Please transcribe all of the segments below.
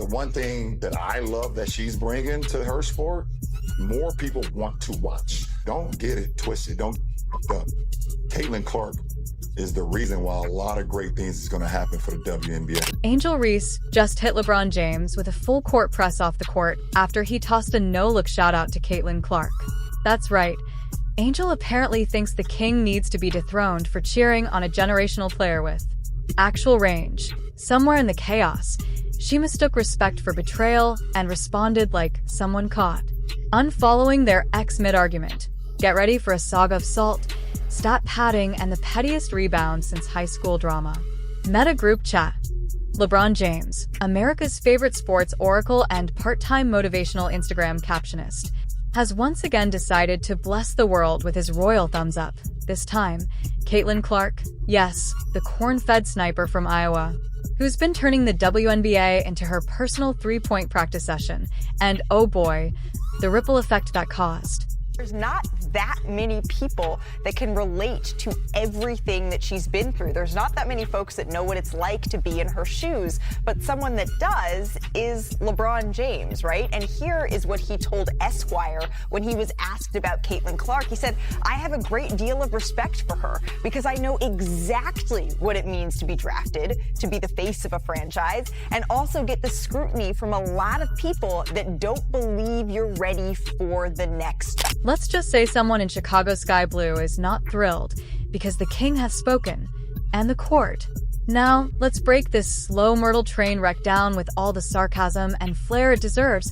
The one thing that I love that she's bringing to her sport, more people want to watch. Don't get it twisted. Don't up. Caitlin Clark is the reason why a lot of great things is going to happen for the WNBA. Angel Reese just hit LeBron James with a full court press off the court after he tossed a no-look shout-out to Caitlin Clark. That's right. Angel apparently thinks the king needs to be dethroned for cheering on a generational player with actual range. Somewhere in the chaos, she mistook respect for betrayal and responded like someone caught. Unfollowing their ex mid-argument. Get ready for a saga of salt, stat padding, and the pettiest rebound since high school drama. Meta group chat. LeBron James, America's favorite sports oracle and part-time motivational Instagram captionist, has once again decided to bless the world with his royal thumbs up. This time, Caitlin Clark, yes, the corn-fed sniper from Iowa, who's been turning the WNBA into her personal three-point practice session. And oh boy, the ripple effect that caused. There's not that many people that can relate to everything that she's been through. There's not that many folks that know what it's like to be in her shoes, but someone that does is LeBron James, right? And here is what he told Esquire when he was asked about Caitlin Clark. He said, "I have a great deal of respect for her because I know exactly what it means to be drafted, to be the face of a franchise, and also get the scrutiny from a lot of people that don't believe you're ready for the next step." Let's just say someone in Chicago Sky Blue is not thrilled because the king has spoken, and the court. Now, let's break this slow Myrtle train wreck down with all the sarcasm and flair it deserves.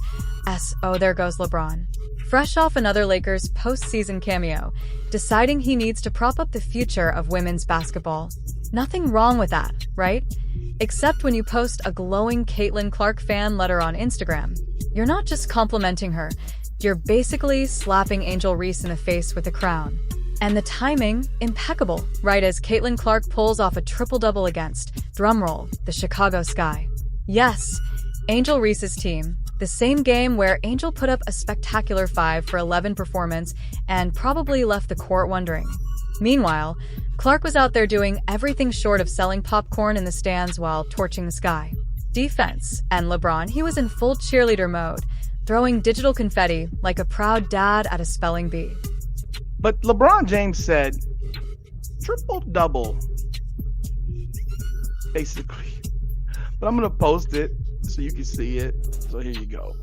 Oh, there goes LeBron. Fresh off another Lakers postseason cameo, deciding he needs to prop up the future of women's basketball. Nothing wrong with that, right? Except when you post a glowing Caitlin Clark fan letter on Instagram. You're not just complimenting her, you're basically slapping Angel Reese in the face with a crown. And the timing, impeccable, right as Caitlin Clark pulls off a triple-double against, drumroll, the Chicago Sky. Yes, Angel Reese's team, the same game where Angel put up a spectacular 5 for 11 performance and probably left the court wondering. Meanwhile, Clark was out there doing everything short of selling popcorn in the stands while torching the sky. Defense, and LeBron, he was in full cheerleader mode, throwing digital confetti like a proud dad at a spelling bee. But LeBron James said, triple-double, basically. But I'm going to post it so you can see it. So here you go.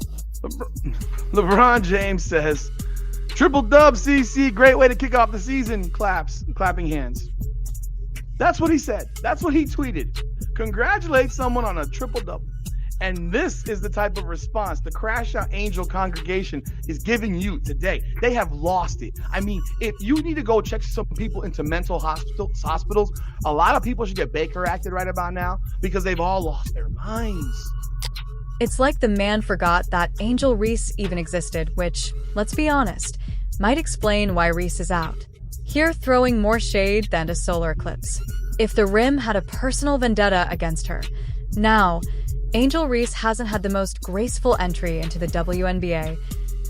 LeBron James says, triple-dub, CC, great way to kick off the season. Clapping hands. That's what he said. That's what he tweeted. Congratulate someone on a triple-double. And this is the type of response the Crash Out Angel congregation is giving you today. They have lost it. I mean, if you need to go check some people into mental hospitals, a lot of people should get Baker acted right about now because they've all lost their minds. It's like the man forgot that Angel Reese even existed, which, let's be honest, might explain why Reese is out. Here throwing more shade than a solar eclipse. If the Rim had a personal vendetta against her. Now, Angel Reese hasn't had the most graceful entry into the WNBA.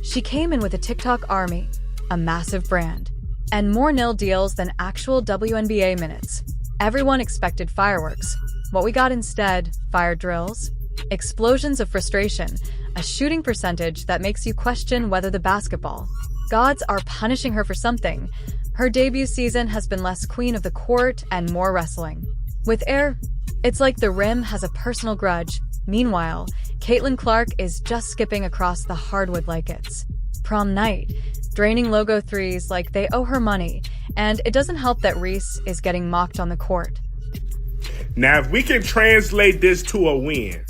She came in with a TikTok army, a massive brand, and more nil deals than actual WNBA minutes. Everyone expected fireworks. What we got instead, fire drills, explosions of frustration, a shooting percentage that makes you question whether the basketball gods are punishing her for something. Her debut season has been less queen of the court and more wrestling. With air, it's like the Rim has a personal grudge. Meanwhile, Caitlin Clark is just skipping across the hardwood like it's prom night, draining logo threes like they owe her money, and it doesn't help that Reese is getting mocked on the court. Now, if we can translate this to a win,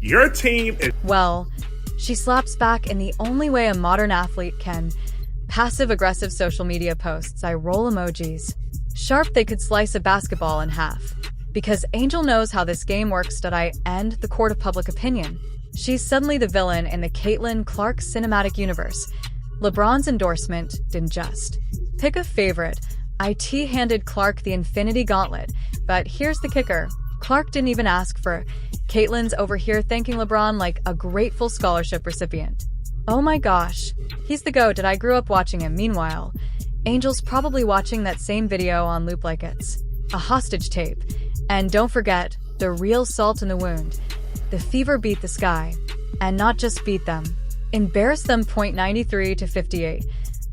your team is... Well, she slaps back in the only way a modern athlete can. Passive-aggressive social media posts, I roll emojis. Sharp they could slice a basketball in half. Because Angel knows how this game works, did I end the court of public opinion? She's suddenly the villain in the Caitlin Clark cinematic universe. LeBron's endorsement didn't just pick a favorite. IT handed Clark the Infinity Gauntlet, but here's the kicker. Clark didn't even ask for Caitlin's over here thanking LeBron like a grateful scholarship recipient. Oh my gosh, he's the GOAT, I grew up watching him. Meanwhile, Angel's probably watching that same video on loop like it's a hostage tape. And don't forget, the real salt in the wound. the Fever beat the Sky. And not just beat them. Embarrass them .93 to 58.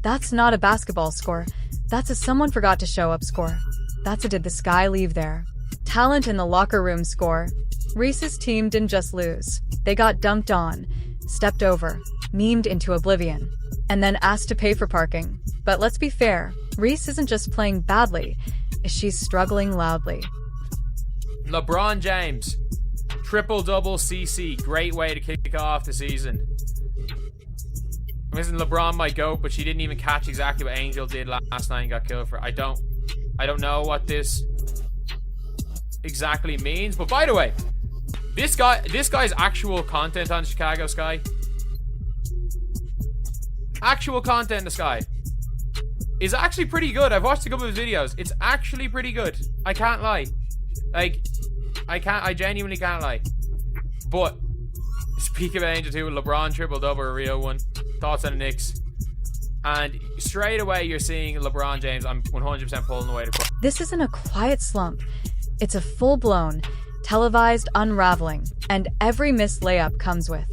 That's not a basketball score. That's a someone forgot to show up score. That's a did the Sky leave there. Talent in the locker room score. Reese's team didn't just lose. They got dumped on, stepped over, memed into oblivion, and then asked to pay for parking. But let's be fair, Reese isn't just playing badly, she's struggling loudly. LeBron James, triple-double CC, great way to kick off the season. Isn't LeBron my GOAT, but she didn't even catch exactly what Angel did last night and got killed for it. I don't know what this exactly means. But by the way, this guy's actual content on Chicago Sky, actual content in the Sky, is actually pretty good. I've watched a couple of his videos. It's actually pretty good. I can't lie. Like, I genuinely can't lie. But speaking of Angel 2, LeBron triple-double, a real one. Thoughts on the Knicks? And straight away, you're seeing LeBron James. I'm 100% pulling away the court. This isn't a quiet slump. It's a full-blown, televised unraveling, and every missed layup comes with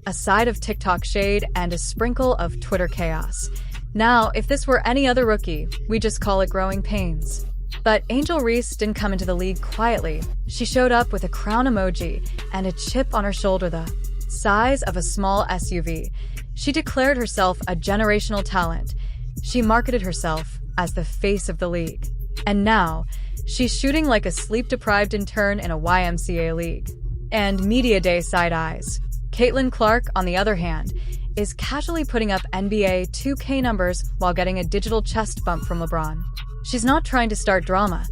a side of TikTok shade and a sprinkle of Twitter chaos. Now, if this were any other rookie, we just call it growing pains. But Angel Reese didn't come into the league quietly. She showed up with a crown emoji and a chip on her shoulder the size of a small SUV. She declared herself a generational talent. She marketed herself as the face of the league. And now, she's shooting like a sleep-deprived intern in a YMCA league. And Media Day side eyes. Caitlin Clark, on the other hand, is casually putting up NBA 2K numbers while getting a digital chest bump from LeBron. She's not trying to start drama.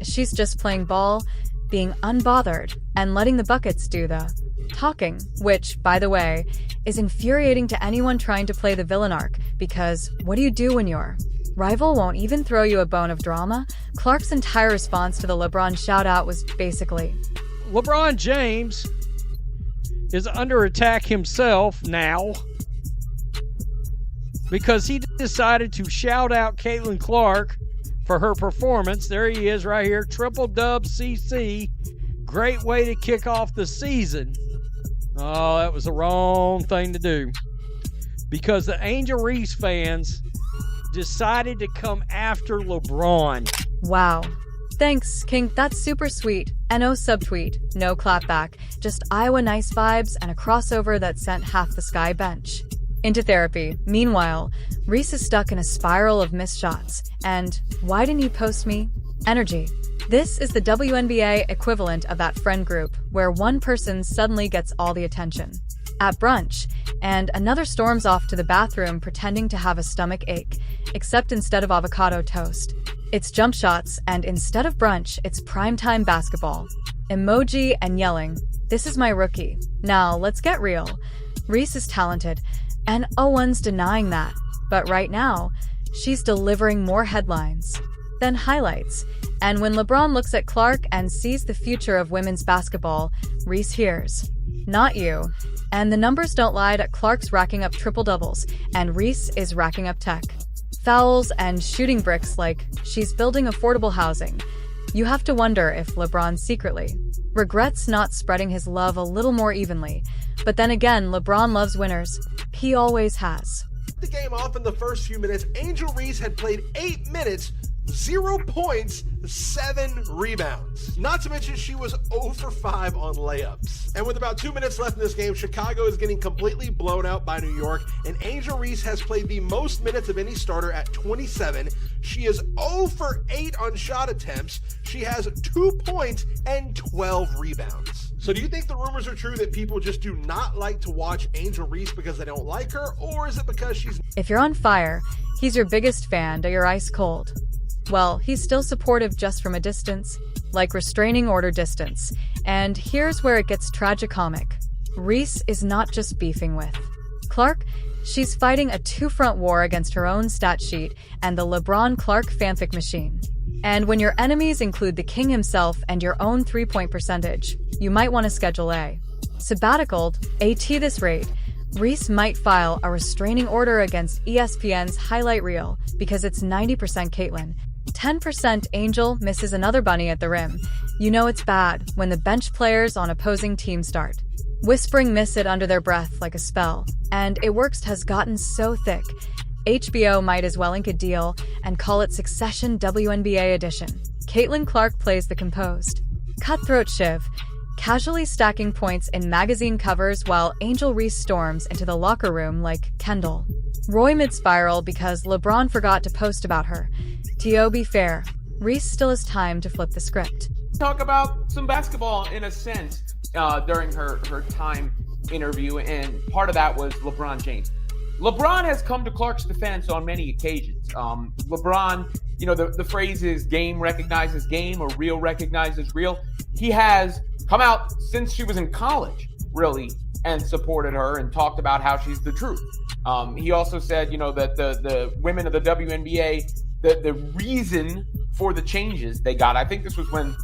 She's just playing ball, being unbothered, and letting the buckets do the talking, which, by the way, is infuriating to anyone trying to play the villain arc, because what do you do when your rival won't even throw you a bone of drama? Clark's entire response to the LeBron shout-out was basically, LeBron James is under attack himself now because he decided to shout out Caitlin Clark for her performance. There he is right here, triple dub CC. Great way to kick off the season. Oh, that was the wrong thing to do. Because the Angel Reese fans decided to come after LeBron. wow. Thanks, King. That's super sweet. NO subtweet. No clapback. Just Iowa nice vibes and a crossover that sent half the Sky bench into therapy. Meanwhile, Reese is stuck in a spiral of missed shots. And why didn't you post me? Energy. This is the WNBA equivalent of that friend group where one person suddenly gets all the attention at brunch, and another storms off to the bathroom pretending to have a stomach ache, except instead of avocado toast, it's jump shots, and instead of brunch, it's primetime basketball. Emoji and yelling, "This is my rookie." Now, let's get real. Reese is talented, and no one's denying that. But right now, she's delivering more headlines than highlights. And when LeBron looks at Clark and sees the future of women's basketball, Reese hears, "Not you." And the numbers don't lie that Clark's racking up triple-doubles, and Reese is racking up tech. Fouls and shooting bricks like she's building affordable housing. You have to wonder if LeBron secretly regrets not spreading his love a little more evenly. But then again, LeBron loves winners. He always has. The game off in the first few minutes, Angel Reese had played 8 minutes, 0 points, 7 rebounds. Not to mention she was 0 for 5 on layups. And with about 2 minutes left in this game, Chicago is getting completely blown out by New York, and Angel Reese has played the most minutes of any starter at 27. She is 0 for 8 on shot attempts. She has 2 points and 12 rebounds. So do you think the rumors are true that people just do not like to watch Angel Reese because they don't like her, or is it because she's... If you're on fire, he's your biggest fan, or you're ice cold. Well, he's still supportive just from a distance, like restraining order distance. And here's where it gets tragicomic. Reese is not just beefing with Clark, she's fighting a two-front war against her own stat sheet and the LeBron Clark fanfic machine. And when your enemies include the king himself and your own three-point percentage, you might want to schedule a sabbatical. At this rate, Reese might file a restraining order against ESPN's highlight reel because it's 90% Caitlin. 10% Angel misses another bunny at the rim. You know it's bad when the bench players on opposing teams start whispering miss it under their breath like a spell, and It Works has gotten so thick, HBO might as well ink a deal and call it Succession WNBA Edition. Caitlin Clark plays the composed, cutthroat Shiv, casually stacking points in magazine covers while Angel Reese storms into the locker room like Kendall. Roy mid-spiral because LeBron forgot to post about her. To be fair, Reese still has time to flip the script. Talk about some basketball in a sense during her time interview, and part of that was LeBron James. LeBron has come to Clark's defense on many occasions. LeBron, the phrase is game recognizes game or real recognizes real. He has come out since she was in college, really, and supported her and talked about how she's the truth. He also said, that the women of the WNBA, the reason for the changes they got, I think this was when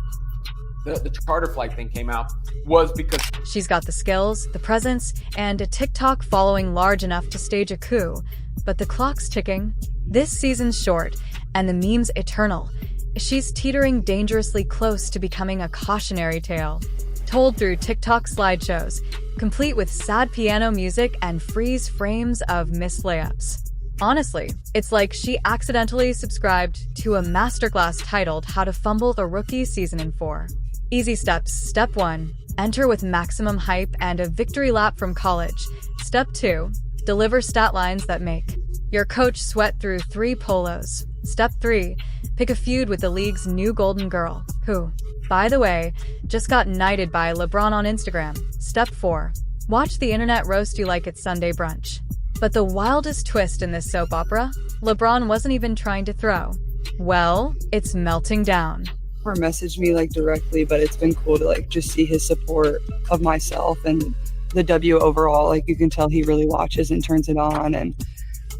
the charter flight thing came out, was because she's got the skills, the presence, and a TikTok following large enough to stage a coup. But the clock's ticking. This season's short, and the meme's eternal. She's teetering dangerously close to becoming a cautionary tale, told through TikTok slideshows, complete with sad piano music and freeze frames of missed layups. Honestly, it's like she accidentally subscribed to a masterclass titled How to Fumble the Rookie Season 4. Easy steps. Step 1. Enter with maximum hype and a victory lap from college. Step 2. Deliver stat lines that make your coach sweat through 3 polos. Step 3. Pick a feud with the league's new golden girl, who, by the way, just got knighted by LeBron on Instagram. Step 4. Watch the internet roast you like it's Sunday brunch. But the wildest twist in this soap opera, LeBron wasn't even trying to throw. Well, it's melting down. Or messaged me directly, but it's been cool to just see his support of myself and the W overall. You can tell he really watches and turns it on, and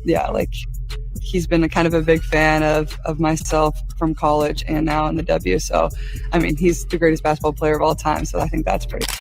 yeah, he's been a kind of a big fan of myself from college and now in the W. So I mean, he's the greatest basketball player of all time, so I think that's pretty